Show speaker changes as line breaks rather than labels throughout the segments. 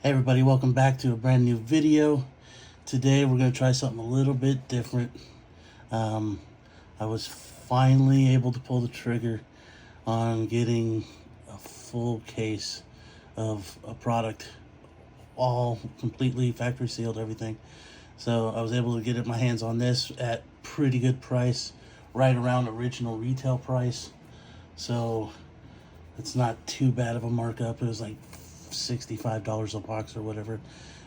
Hey everybody, welcome back to a brand new video. Today we're going to try something a little bit different. I was finally able to pull the trigger on getting a full case of a product, all completely factory sealed, everything. So I was able to get my hands on this at pretty good price, right around original retail price. So it's not too bad of a markup. It was like $65 a box or whatever,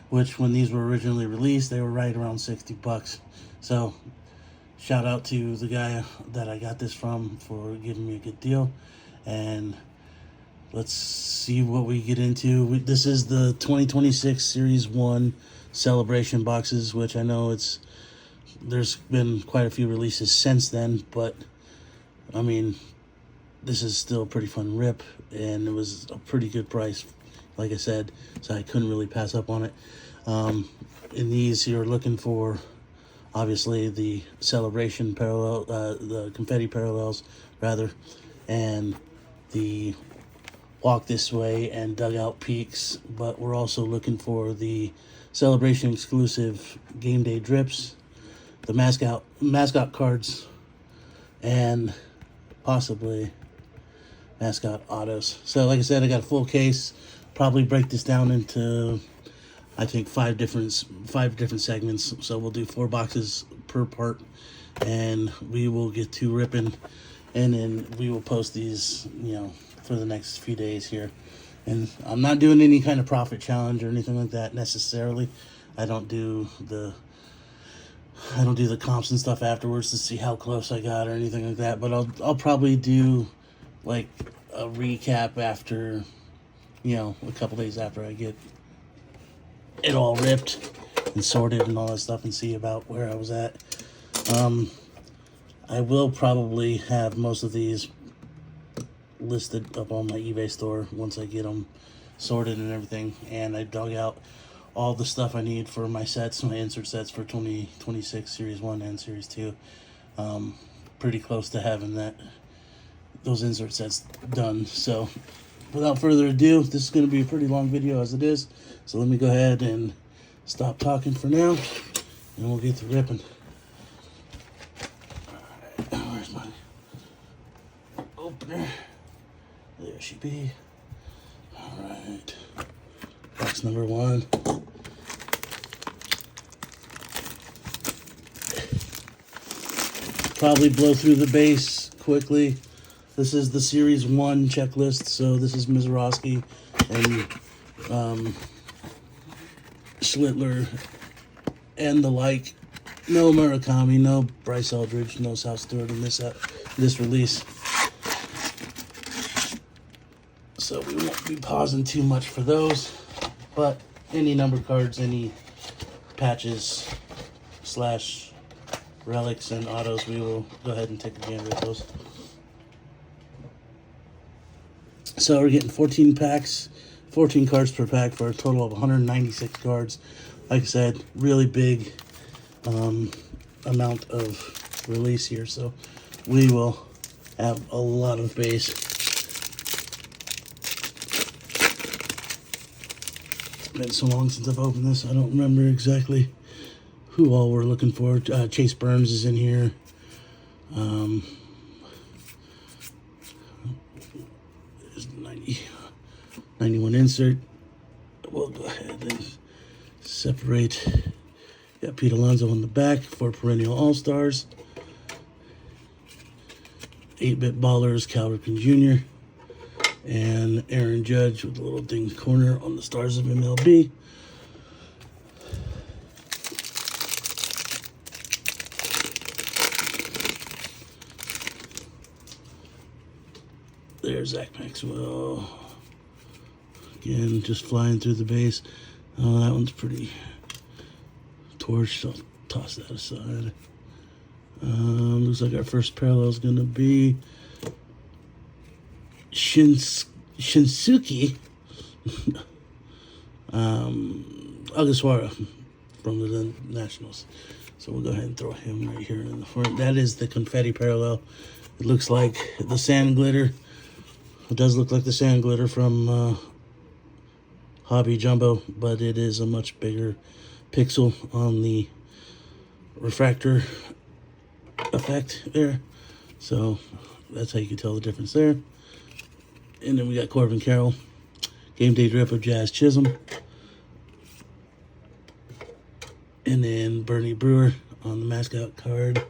which when these were originally released, they were right around 60 bucks. So shout out to the guy that I got this from for giving me a good deal. And let's see what we get into. This is the 2026 Series 1 Celebration boxes, which I know there's been quite a few releases since then, but I mean, this is still a pretty fun rip, and it was a pretty good price, like I said, so I couldn't really pass up on it. In these, you're looking for, obviously, the Celebration parallel, the confetti parallels, rather, and the Walk This Way and Dugout Peaks, but we're also looking for the Celebration exclusive Game Day drips, the mascot cards, and possibly mascot autos. So like I said, I got a full case. Probably break this down into, I think, five different segments. So we'll do 4 boxes per part, and we will get to ripping, and then we will post these, for the next few days here. And I'm not doing any kind of profit challenge or anything like that necessarily. I don't do the comps and stuff afterwards to see how close I got or anything like that. But I'll probably do like a recap after, a couple days after I get it all ripped and sorted and all that stuff, and see about where I was at. I will probably have most of these listed up on my eBay store once I get them sorted and everything, and I dug out all the stuff I need for my sets, my insert sets for 2026 Series 1 and Series 2. Pretty close to having those insert sets done. So without further ado, this is going to be a pretty long video as it is, so let me go ahead and stop talking for now, and we'll get to ripping. Alright, where's my opener? There she be. Alright, box number 1. Probably blow through the base quickly. This is the Series 1 checklist, so this is Mizorowski and Schlittler and the like. No Murakami, no Bryce Eldridge, no South Stewart in this release. So we won't be pausing too much for those, but any number cards, any patches / relics and autos, we will go ahead and take a gander at those. So we're getting 14 packs, 14 cards per pack for a total of 196 cards. Like I said, really big amount of release here, so we will have a lot of base. It's been so long since I've opened this, I don't remember exactly who all we're looking for. Chase Burns is in here. 91 insert. We'll go ahead and separate. Got Pete Alonso on the back for perennial All-Stars. 8-bit ballers, Cal Ripken Jr. And Aaron Judge with a little dinged corner on the Stars of MLB. There's Zach Maxwell. Again, just flying through the base. Oh, that one's pretty torched. I'll toss that aside. Looks like our first parallel is going to be Shinsuke Agaswara from the Nationals. So we'll go ahead and throw him right here in the front. That is the confetti parallel. It looks like the sand glitter. It does look like the sand glitter from Hobby Jumbo, but it is a much bigger pixel on the refractor effect there. So that's how you can tell the difference there. And then we got Corbin Carroll, Game Day Drip of Jazz Chisholm. And then Bernie Brewer on the mascot card.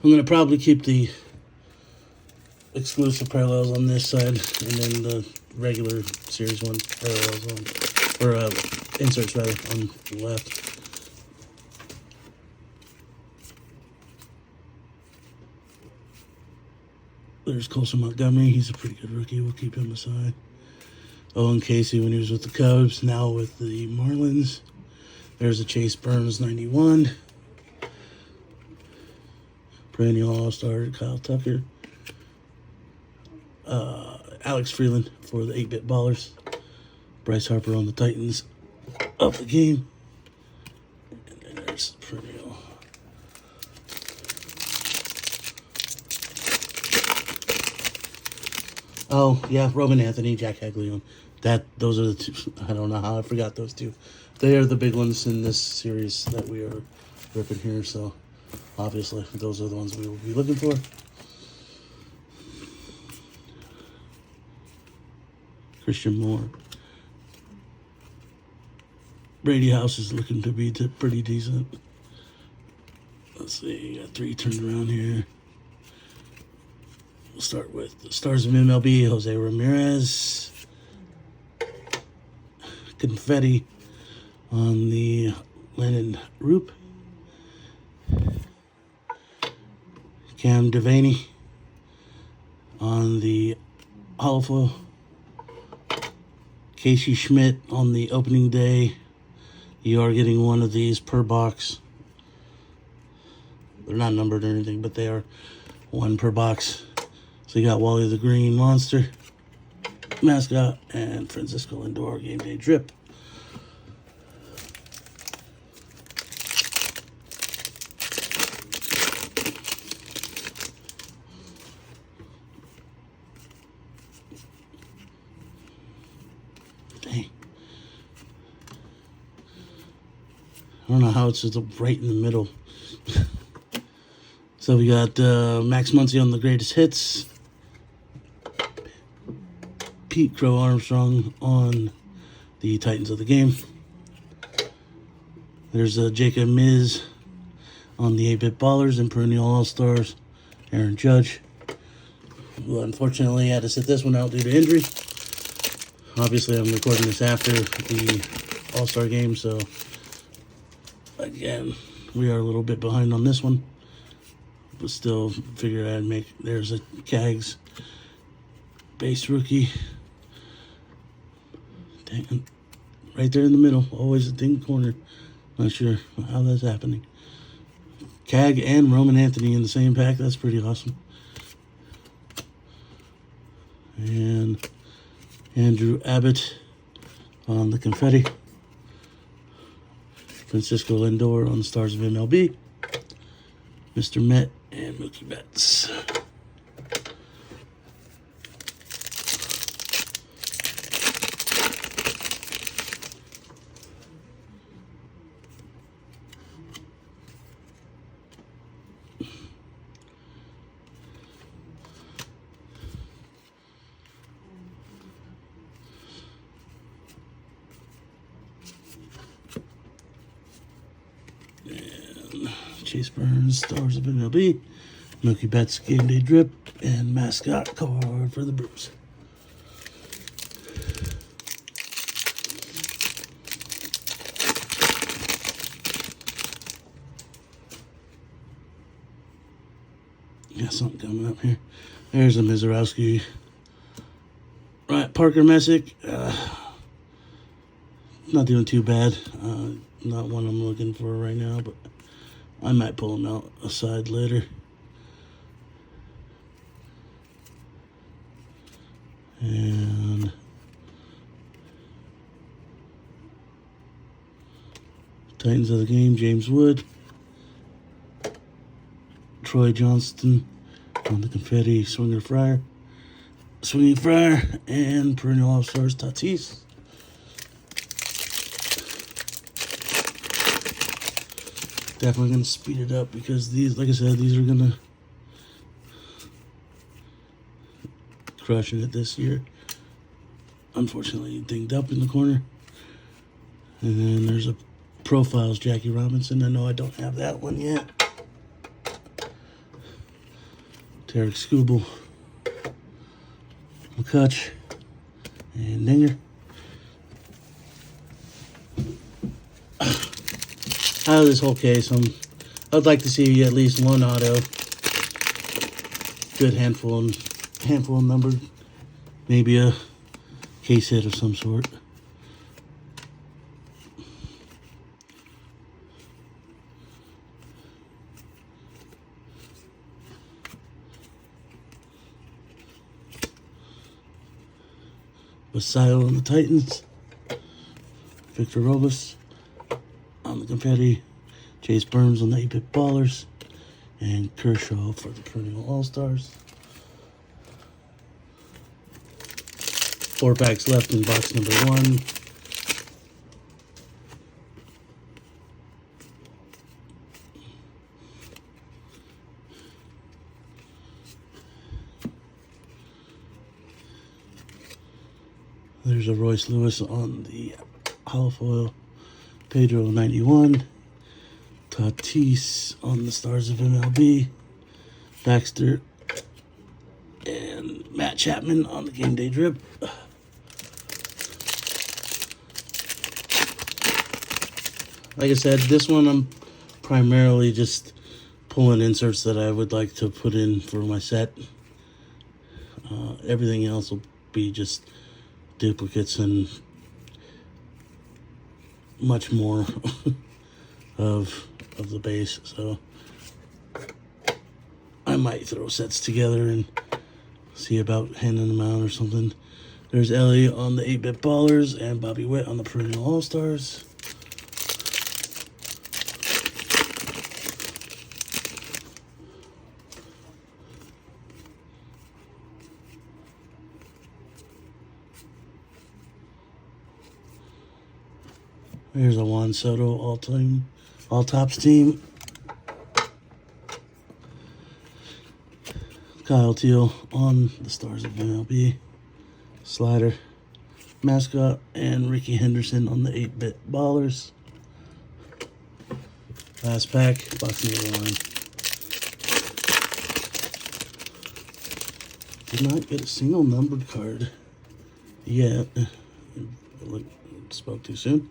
I'm going to probably keep the exclusive parallels on this side, and then the regular series 1 parallels on, or inserts rather, on the left. There's Colson Montgomery. He's a pretty good rookie. We'll keep him aside. Owen Casey when he was with the Cubs, now with the Marlins. There's a Chase Burns 91. Perennial All-Star Kyle Tucker. Alex Freeland for the 8-Bit Ballers. Bryce Harper on the Titans of the game. And then there's Perennial. Oh, yeah, Roman Anthony, Jack Haglione. Those are the two. I don't know how I forgot those two. They are the big ones in this series that we are ripping here, so obviously those are the ones we will be looking for. Christian Moore. Brady House is looking to be pretty decent. Let's see, got 3 turned around here. We'll start with the Stars of MLB, Jose Ramirez. Confetti on the Lennon Roop. Cam Devaney on the Alpha. Casey Schmidt on the opening day. You are getting one of these per box. They're not numbered or anything, but they are 1 per box. So you got Wally the Green Monster, mascot, and Francisco Lindor Game Day Drip. Dang. I don't know how it's just right in the middle. So we got Max Muncy on the Greatest Hits. Pete Crow Armstrong on the Titans of the Game. There's Jacob Miz on the 8-Bit Ballers and Perennial All-Stars. Aaron Judge. Well, unfortunately, I had to sit this one out due to injury. Obviously, I'm recording this after the All-Star game, so again, we are a little bit behind on this one. But still figured I'd make. There's a Cags base rookie. Dang, right there in the middle. Always a ding corner. Not sure how that's happening. Cag and Roman Anthony in the same pack. That's pretty awesome. And Andrew Abbott on the Confetti. Francisco Lindor on the Stars of MLB. Mr. Met and Mookie Betts. And Chase Burns, Stars of MLB. Mookie Betts Game Day Drip, and mascot card for the Brewers. Got something coming up here. There's a Mizorowski. Right, Parker Messick. Not doing too bad. Not one I'm looking for right now, but I might pull him out aside later. And Titans of the Game, James Wood. Troy Johnston on the Confetti, Swinging Friar, and Perennial All-Stars, Tatis. Definitely going to speed it up because these, like I said, these are going to crushing it this year. Unfortunately, dinged up in the corner. And then there's a Profiles Jackie Robinson. I know I don't have that one yet. Tarek Skubal, McCutch, and Dinger. Out of this whole case, I'd like to see at least one auto. Good handful numbered. Maybe a case hit of some sort. Basayo on the Titans. Victor Robles on the confetti. Chase Burns on the 8-bit Ballers. And Kershaw for the Perennial All-Stars. 4 packs left in box number 1. There's a Royce Lewis on the hollow foil. Pedro 91. Tatis on the Stars of MLB. Baxter and Matt Chapman on the Game Day Drip. Like I said, this one I'm primarily just pulling inserts that I would like to put in for my set. Everything else will be just duplicates and much more of the base. So I might throw sets together and see about handing them out or something. There's Ellie on the 8-bit Ballers and Bobby Witt on the Perennial All-Stars. Here's a Juan Soto all-tops team. Kyle Teal on the Stars of MLB. Slider, Mascot, and Ricky Henderson on the 8-bit Ballers. Last pack, box number 1. Did not get a single numbered card yet. Spoke too soon.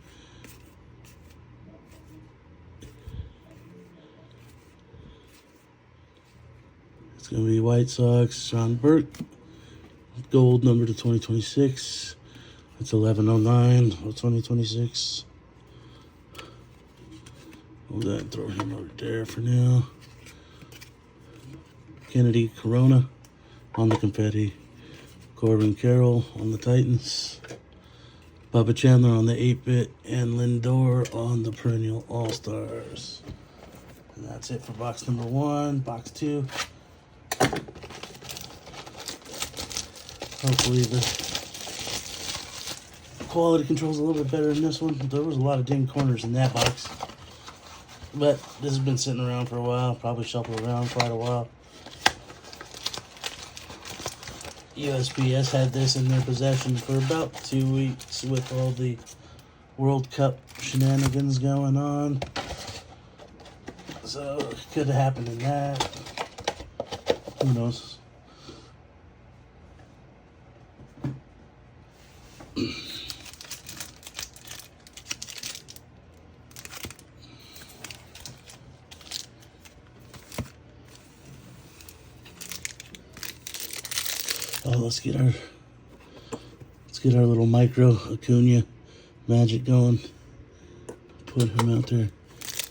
It's going to be White Sox, Sean Burke. Gold number to 2026. It's 1109 of 2026. Hold that and throw him over there for now. Kennedy Corona on the confetti. Corbin Carroll on the Titans. Bubba Chandler on the 8-bit. And Lindor on the Perennial All-Stars. And that's it for box number 1. Box 2. Hopefully the quality control's a little bit better in this one. There was a lot of ding corners in that box. But this has been sitting around for a while. Probably shuffled around quite a while. USPS had this in their possession for about 2 weeks with all the World Cup shenanigans going on. So it could have happened in that. Who knows? Oh, let's get our little micro Acuna magic going. Put him out there.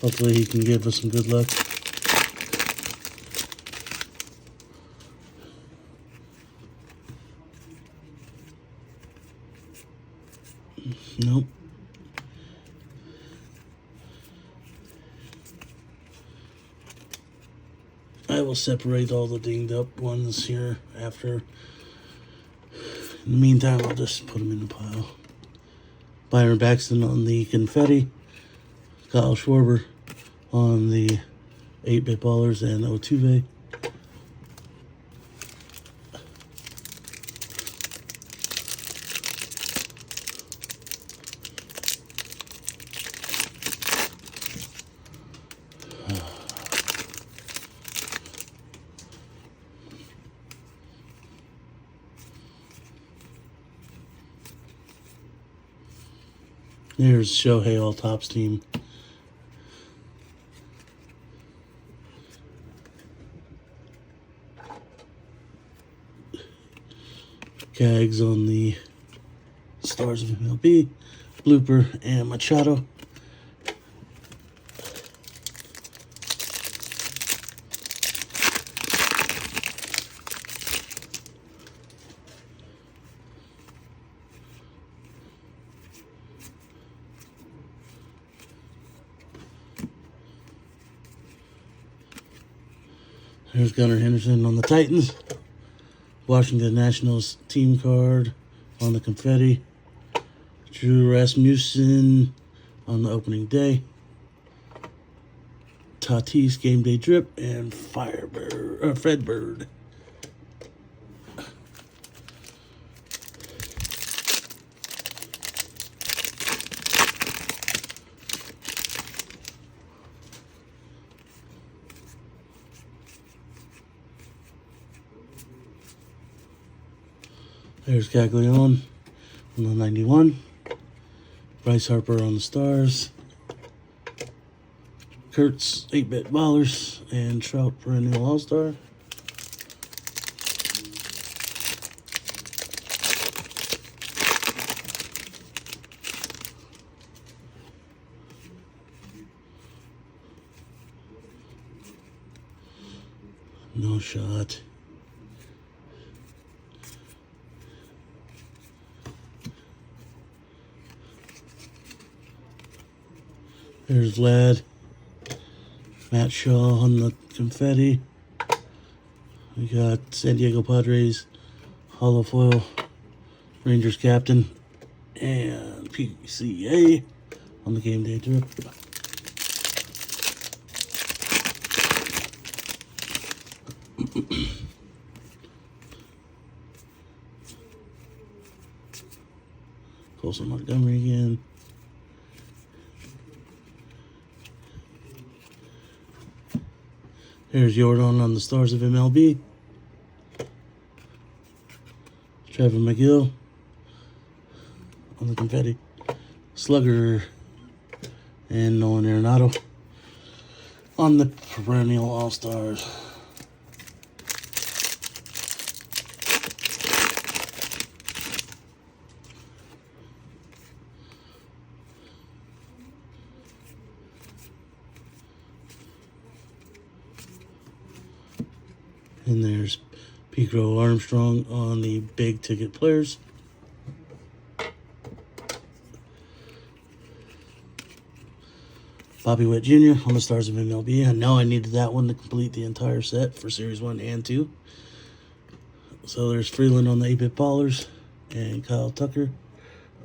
Hopefully he can give us some good luck. Nope. I will separate all the dinged up ones here after. In the meantime, I'll just put them in the pile. Byron Paxton on the confetti. Kyle Schwarber on the 8-Bit Ballers and Altuve. Here's Shohei All-Top's team. Cags on the Stars of MLB, Blooper, and Machado. There's Gunnar Henderson on the Titans. Washington Nationals team card on the confetti. Drew Rasmussen on the opening day. Tatis game day drip and Firebird, Fred Bird. There's Caglione on the 91. Bryce Harper on the Stars. Kurtz, 8-Bit Ballers, and Trout perennial All-Star. No shot. There's Vlad. Matt Shaw on the confetti. We got San Diego Padres, Holo Foil, Rangers captain, and PCA on the game day drip. Colson Montgomery again. There's Jordan on the Stars of MLB. Trevor McGill on the confetti. Slugger and Nolan Arenado on the perennial All-Stars. And there's Pico Armstrong on the big ticket players. Bobby Witt Jr. on the Stars of MLB. I know I needed that one to complete the entire set for Series 1 and 2. So there's Freeland on the 8-Bit Ballers and Kyle Tucker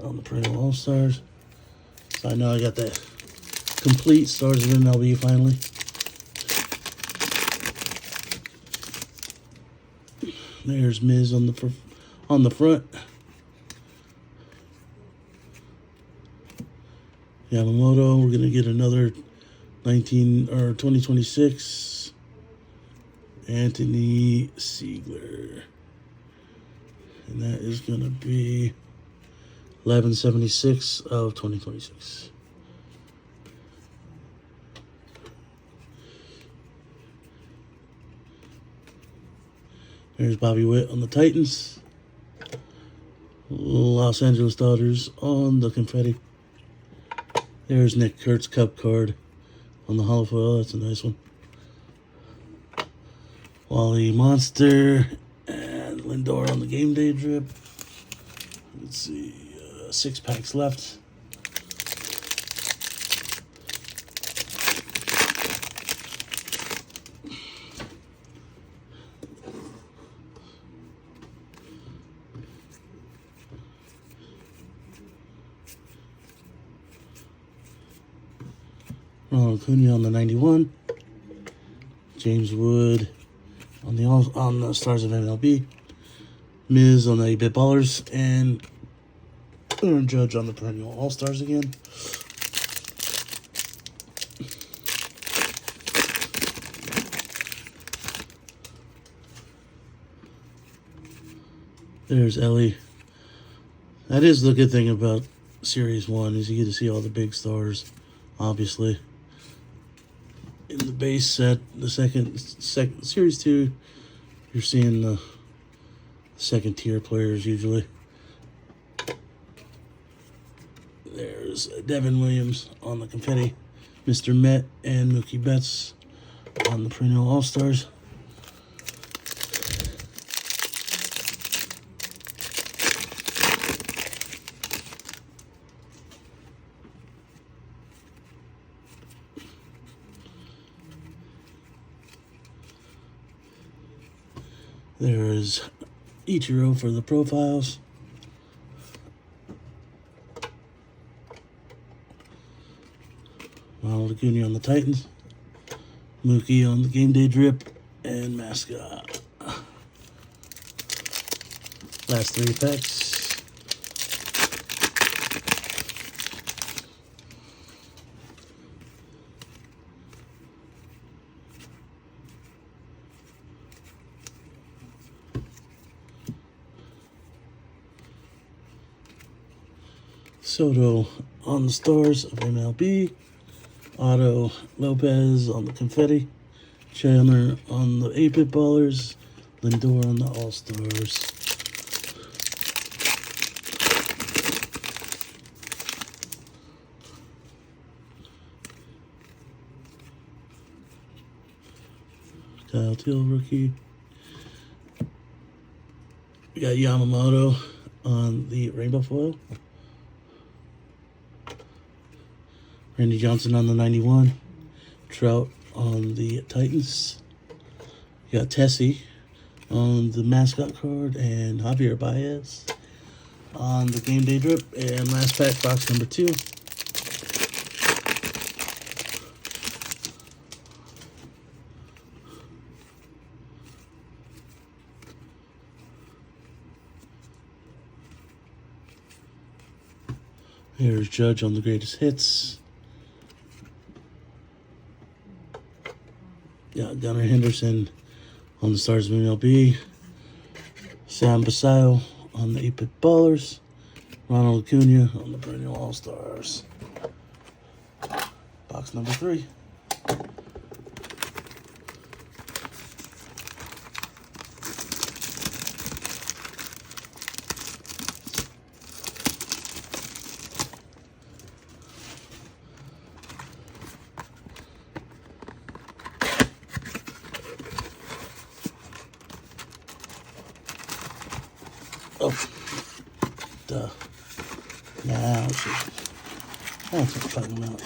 on the perennial All-Stars. So I know I got that complete Stars of MLB finally. There's Miz on the front. Yamamoto, we're gonna get another 2026 Anthony Siegler, and that is gonna be 11/76 of 2026. There's Bobby Witt on the Titans. Los Angeles Dodgers on the confetti. There's Nick Kurtz Cup card on the Holo Foil. That's a nice one. Wally Monster and Lindor on the game day drip. Let's see, 6 packs left. Ronald Acuna on the 91. James Wood on the Stars of MLB. Miz on the 8-Bit Ballers. And Aaron Judge on the Perennial All-Stars again. There's Ellie. That is the good thing about Series 1 is you get to see all the big stars, obviously. In the base set, the second Series 2, you're seeing the second tier players usually. There's Devin Williams on the confetti, Mr. Met and Mookie Betts on the Perennial All-Stars. There's Ichiro for the profiles. Ronald Acuna on the Titans. Mookie on the game day drip. And mascot. Last 3 packs. Soto on the Stars of MLB. Otto Lopez on the confetti. Chandler on the 8-Bit Ballers. Lindor on the All-Stars. Kyle Till rookie. We got Yamamoto on the rainbow foil. Randy Johnson on the 91. Trout on the Titans. You got Tessie on the mascot card. And Javier Baez on the game day drip. And last pack, box number 2. Here's Judge on the greatest hits. Yeah, Gunnar Henderson on the Stars of MLB. Sam Basayo on the 8-Bit Ballers. Ronald Acuna on the Perennial All-Stars. Box number 3. Oh, duh. Now, that's what I'm talking about.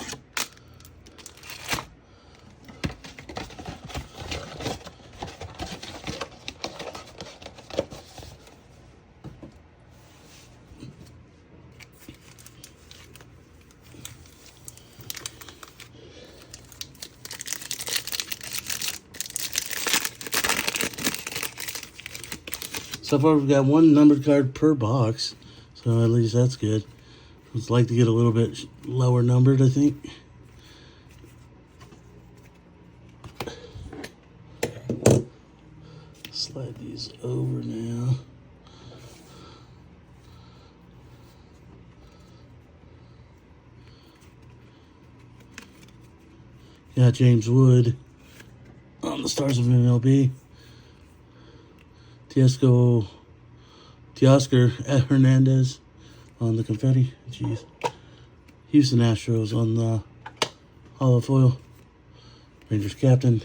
So far, we've got 1 numbered card per box, so at least that's good. I'd like to get a little bit lower numbered, I think. Slide these over now. Got James Wood on the Stars of MLB. Teoscar Hernandez on the confetti. Jeez. Houston Astros on the hollow foil. Rangers captain.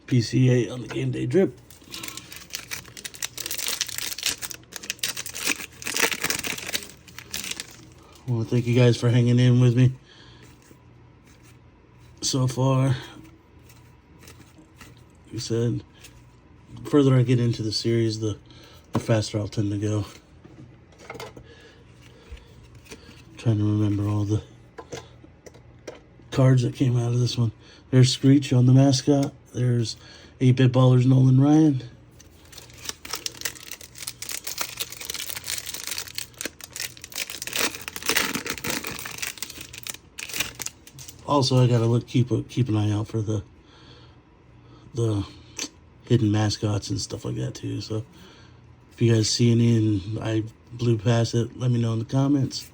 PCA on the game day drip. I want to thank you guys for hanging in with me so far. Like I said, the further I get into the series, the faster I'll tend to go. Trying to remember all the cards that came out of this one. There's Screech on the mascot. There's 8-Bit Ballers Nolan Ryan. Also, I gotta keep an eye out for the hidden mascots and stuff like that too. So if you guys see any and I blew past it, let me know in the comments.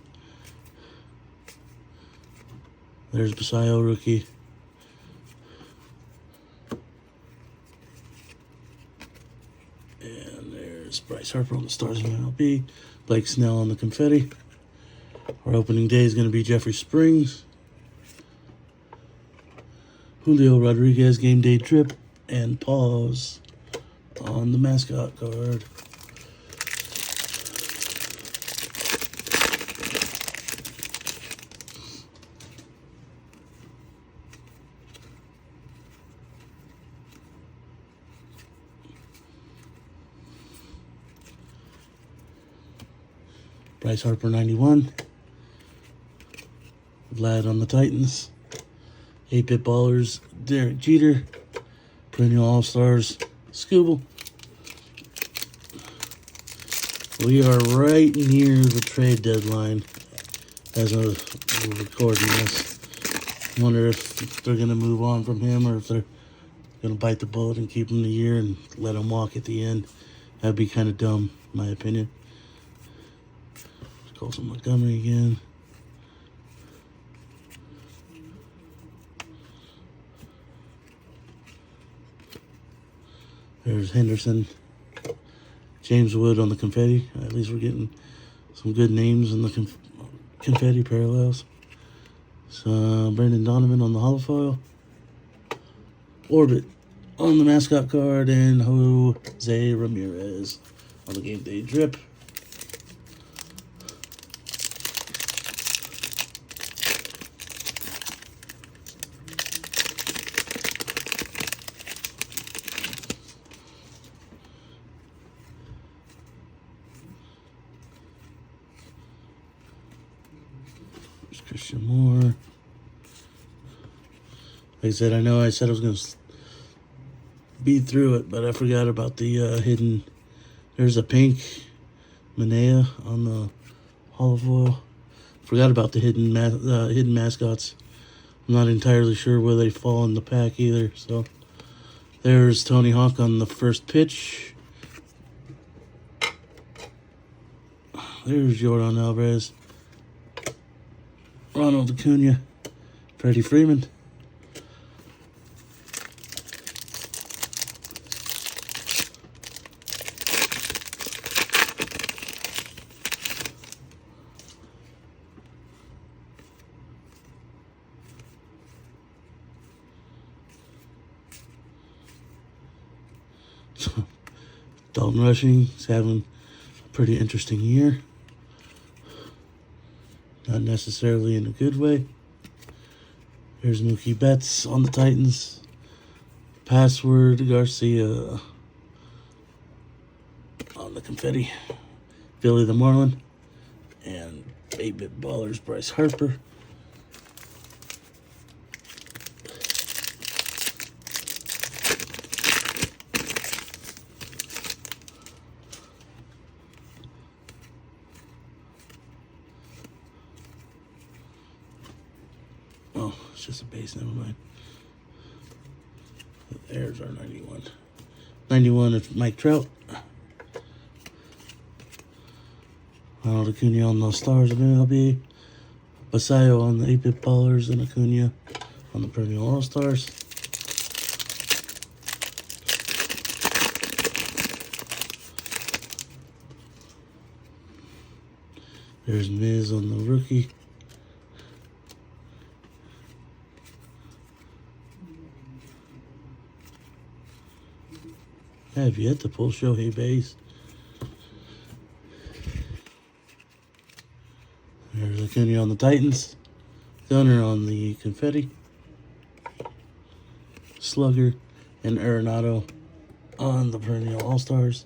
There's Basayo rookie. And there's Bryce Harper on the Stars of MLB. Blake Snell on the confetti. Our opening day is going to be Jeffrey Springs, Julio Rodriguez game day drip, and pause on the mascot card. Bryce Harper 91. Vlad on the Titans. 8-Bit Ballers, Derek Jeter. Perennial All-Stars, Scooble. We are right near the trade deadline as we're recording this. I wonder if they're going to move on from him or if they're going to bite the bullet and keep him a year and let him walk at the end. That'd be kind of dumb, in my opinion. Colson Montgomery again. There's Henderson. James Wood on the confetti. At least we're getting some good names in the confetti parallels. So Brandon Donovan on the holofoil. Orbit on the mascot card. And Jose Ramirez on the game day drip. Christian Moore. Like I said, I said I was going to speed through it, but I forgot about the hidden. There's a pink Manea on the holofoil. Forgot about the hidden mascots. I'm not entirely sure where they fall in the pack either. So there's Tony Hawk on the first pitch. There's Jordan Alvarez. Ronald Acuna, Freddie Freeman. Dalton Rushing is having a pretty interesting year. Not necessarily in a good way. Here's Mookie Betts on the Titans. Password Garcia on the confetti. Billy the Marlin. And 8-Bit Ballers Bryce Harper. Oh, it's just a base, never mind. There's our 91. 91 is Mike Trout. Ronald Acuna on the Stars of MLB. Basayo on the 8-Bit Ballers and Acuna on the Perennial All-Stars. There's Miz on the rookie. I have yet to pull Shohei base. There's Acuna on the Titans. Gunner on the confetti. Slugger and Arenado on the Perennial All-Stars.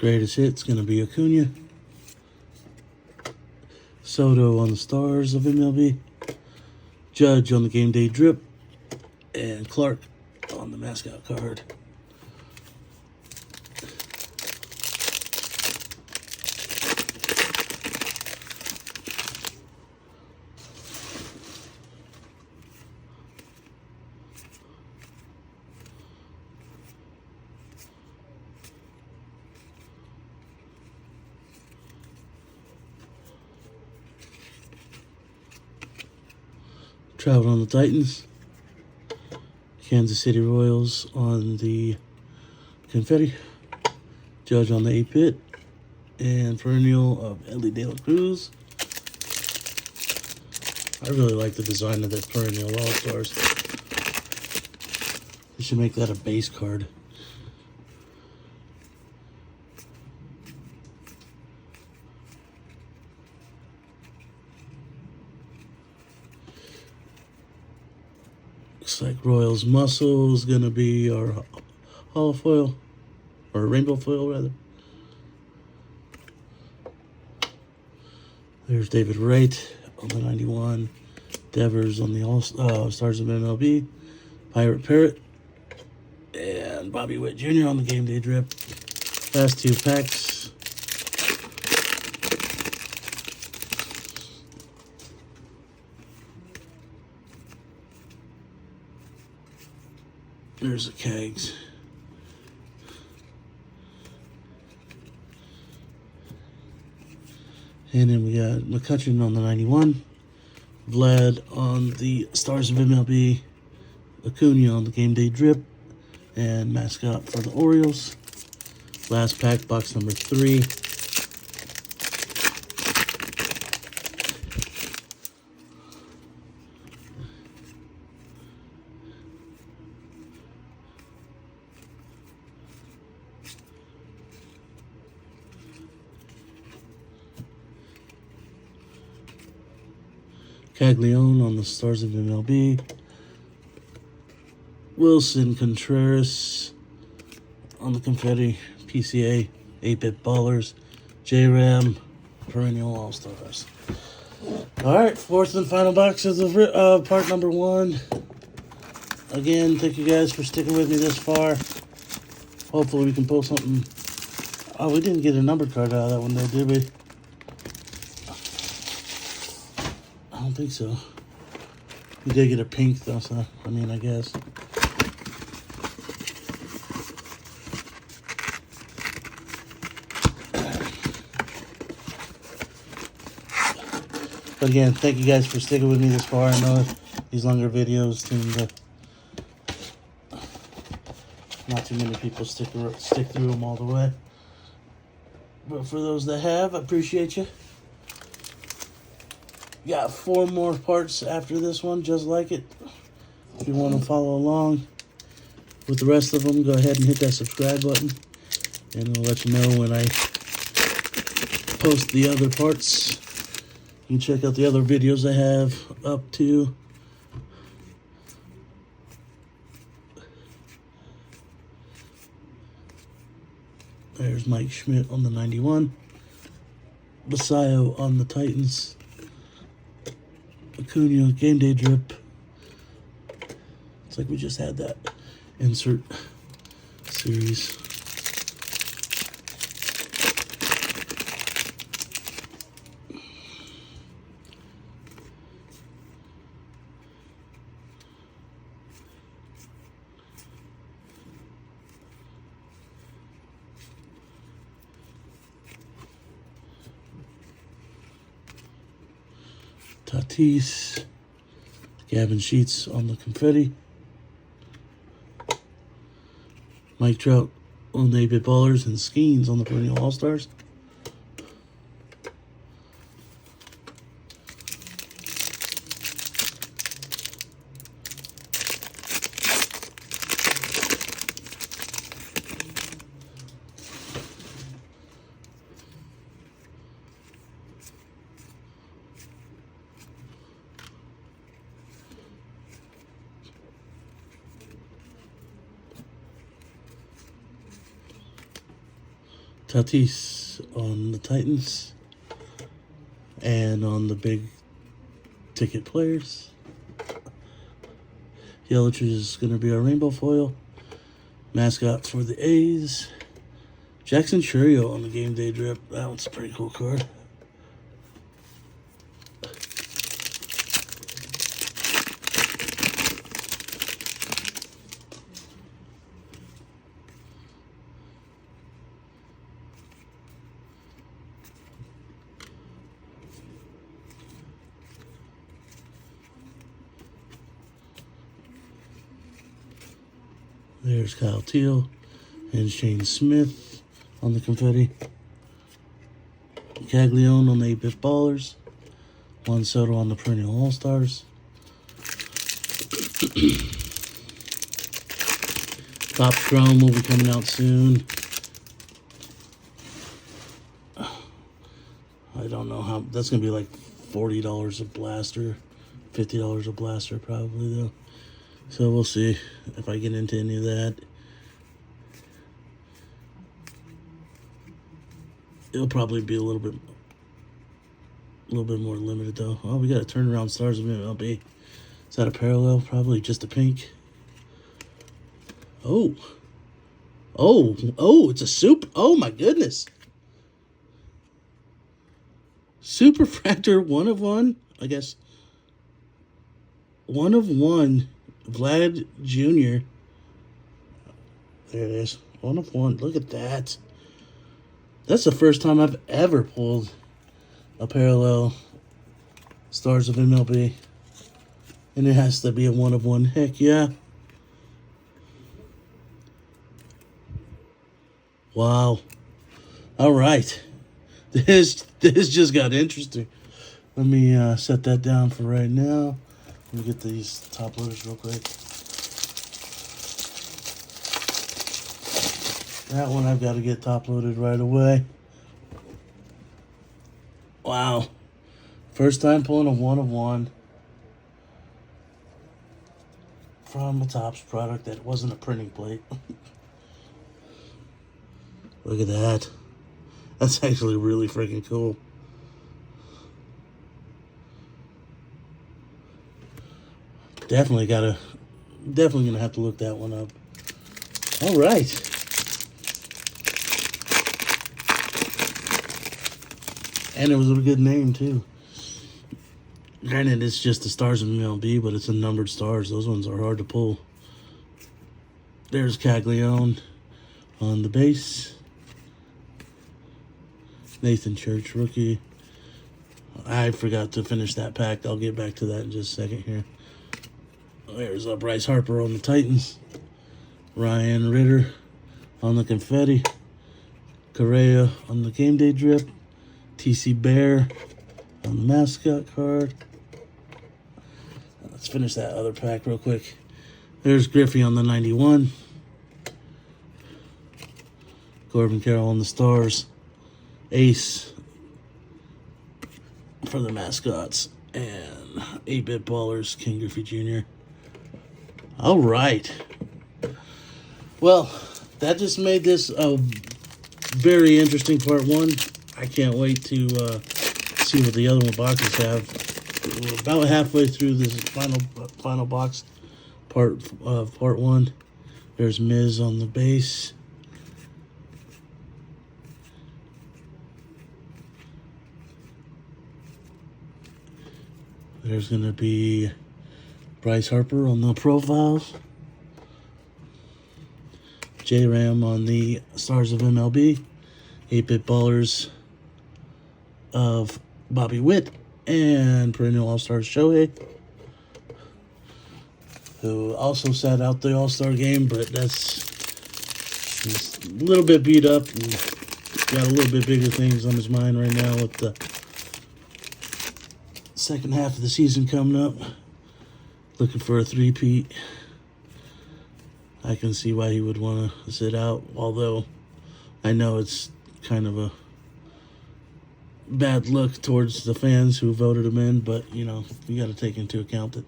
Greatest hit's going to be Acuna. Soto on the Stars of MLB. Judge on the Game Day Drip. And Clark on the mascot card. Trout on the Titans. Kansas City Royals on the confetti. Judge on the 8-bit. And perennial of Ellie De La Cruz. I really like the design of that perennial All-Stars. They should make that a base card. Looks like Royals Muscle is going to be our holo foil, or rainbow foil rather. There's David Wright on the 91. Devers on the All-Stars of MLB. Pirate Parrot. And Bobby Witt Jr. on the Game Day Drip. Last two packs. There's the kegs. And then we got McCutcheon on the 91. Vlad on the Stars of MLB. Acuna on the Game Day Drip. And mascot for the Orioles. Last pack, box number 3. Caglione on the Stars of MLB. Wilson Contreras on the confetti. PCA 8-bit ballers. J-Ram perennial All-Stars. Alright, fourth and final box of part number 1. Again, thank you guys for sticking with me this far. Hopefully we can pull something. Oh, we didn't get a numbered card out of that one though, did we? I don't think so. We did get a pink though, so I mean, I guess. But again, thank you guys for sticking with me this far. I know these longer videos seem to not too many people stick through them all the way. But for those that have, I appreciate you. Got 4 more parts after this one, just like it. If you want to follow along with the rest of them, go ahead and hit that subscribe button. And it'll let you know when I post the other parts. You can check out the other videos I have up to. There's Mike Schmidt on the 91. Basayo on the Titans. Acuna Game Day Drip. It's like we just had that insert series. Tatis, Gavin Sheets on the confetti. Mike Trout on the 8-bit ballers and Skeens on the perennial All-Stars. Tatis on the Titans. And on the big ticket players, Yelich is going to be our rainbow foil. Mascot for the A's. Jackson Chourio on the game day drip. That one's a pretty cool card. There's Kyle Teal and Shane Smith on the confetti. Caglione on the 8-bit ballers. Juan Soto on the perennial all-stars. Top Chrome will be coming out soon. I don't know how, that's going to be like $40 a blaster. $50 a blaster probably though. So we'll see if I get into any of that. It'll probably be a little bit more limited though. Oh, we got a turnaround stars of MLB. Is that a parallel? Probably just a pink. Oh, it's a soup. Oh my goodness. Superfractor 1 of 1. I guess 1 of 1. Vlad Jr. There it is. 1 of 1. Look at that. That's the first time I've ever pulled a parallel stars of MLB. And it has to be a 1 of 1. Heck yeah. Wow. All right. This just got interesting. Let me set that down for right now. Let me get these top loaders real quick. That one I've got to get top loaded right away. Wow. First time pulling a 1 of 1 from a Topps product that wasn't a printing plate. Look at that. That's actually really freaking cool. Definitely gonna have to look that one up. All right. And it was a good name too. Granted, it's just the stars of MLB, but it's a numbered stars. Those ones are hard to pull. There's Caglione on the base. Nathan Church, rookie. I forgot to finish that pack. I'll get back to that in just a second here. There's Bryce Harper on the Titans. Ryan Ritter on the confetti. Correa on the game day drip. TC Bear on the mascot card. Let's finish that other pack real quick. There's Griffey on the 91. Corbin Carroll on the stars. Ace for the mascots. And 8-bit ballers, King Griffey Jr. All right. Well, that just made this a very interesting part 1. I can't wait to see what the other boxes have. We're about halfway through this final box, part 1. There's Miz on the base. There's going to be Bryce Harper on the profiles. J-Ram on the stars of MLB. 8-bit ballers of Bobby Witt and perennial all-stars Shohei, who also sat out the all-star game, but that's a little bit beat up and got a little bit bigger things on his mind right now with the second half of the season coming up. Looking for a three-peat. I can see why he would want to sit out, although I know it's kind of a bad look towards the fans who voted him in, but you know, you got to take into account that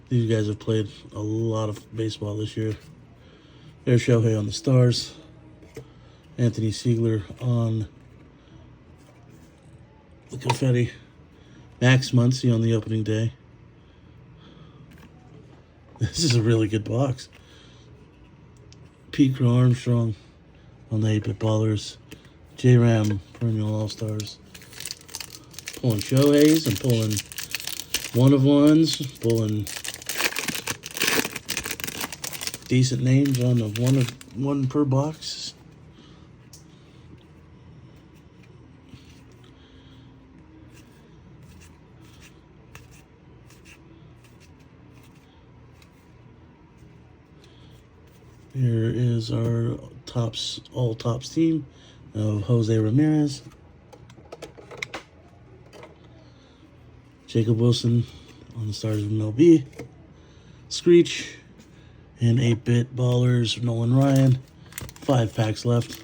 these guys have played a lot of baseball this year. There's Shohei on the stars. Anthony Siegler on the confetti. Max Muncy on the opening day. This is a really good box. Pete Crow Armstrong on the 8-Bit Ballers. J-Ram Perennial All-Stars. Pulling Shohei's and pulling one-of-ones. Pulling decent names on the one per box. Here is our all tops team of Jose Ramirez, Jacob Wilson on the Stars of MLB, Screech, and 8-Bit Ballers Nolan Ryan. 5 packs left.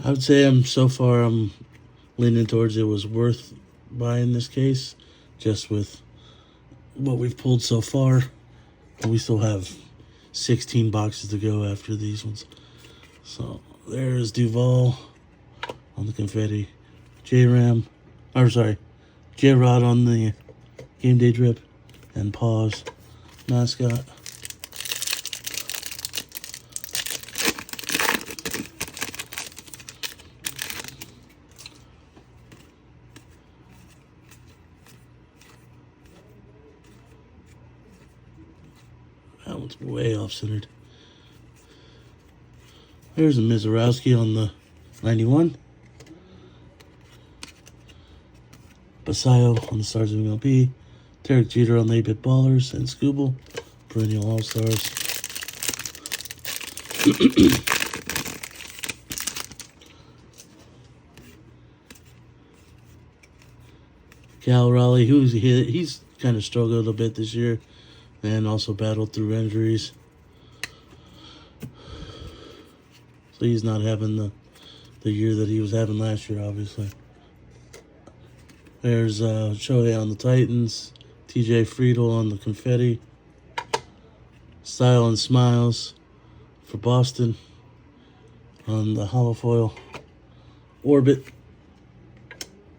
I would say I'm leaning towards it was worth buying this case, just with what we've pulled so far. And we still have 16 boxes to go after these ones. So there's Duval on the confetti, J-Rod on the game day drip, and Pause mascot. That one's way off-centered. There's a Mizorowski on the 91. Basayo on the Stars of MLB. Derek Jeter on the 8-Bit Ballers. And Scooble, Perennial All-Stars. Cal Raleigh, he's kind of struggled a bit this year. And also battled through injuries. So he's not having the year that he was having last year, obviously. There's Shohei on the Titans. TJ Friedel on the confetti. Style and Smiles for Boston on the holofoil. Orbit.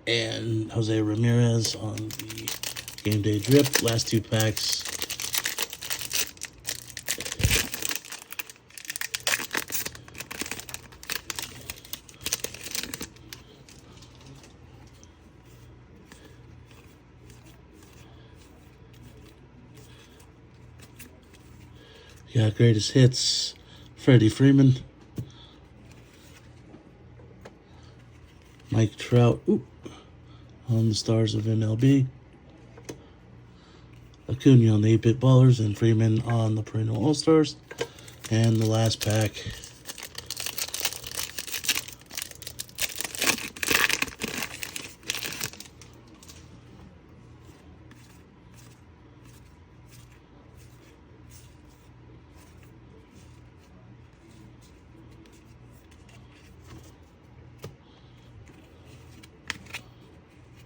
And Jose Ramirez on the game day drip. Last 2 packs. Got greatest hits, Freddie Freeman, Mike Trout on the Stars of MLB, Acuna on the 8-Bit Ballers, and Freeman on the Perennial All-Stars. And the last pack,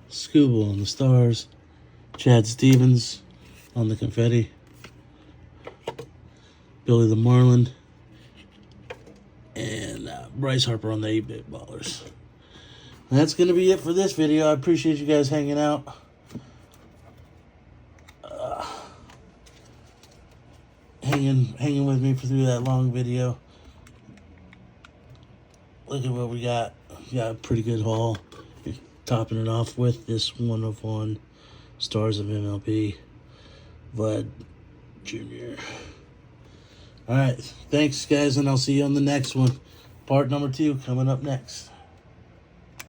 Scooble on the Stars, Chad Stevens on the confetti, Billy the Marlin, and Bryce Harper on the 8-Bit Ballers. And that's going to be it for this video. I appreciate you guys hanging out. Hanging with me through that long video. Look at what we got. We got a pretty good haul. Topping it off with this 1/1 Stars of MLB, Vlad Jr. Alright, thanks guys, and I'll see you on the next one. Part number 2 coming up next.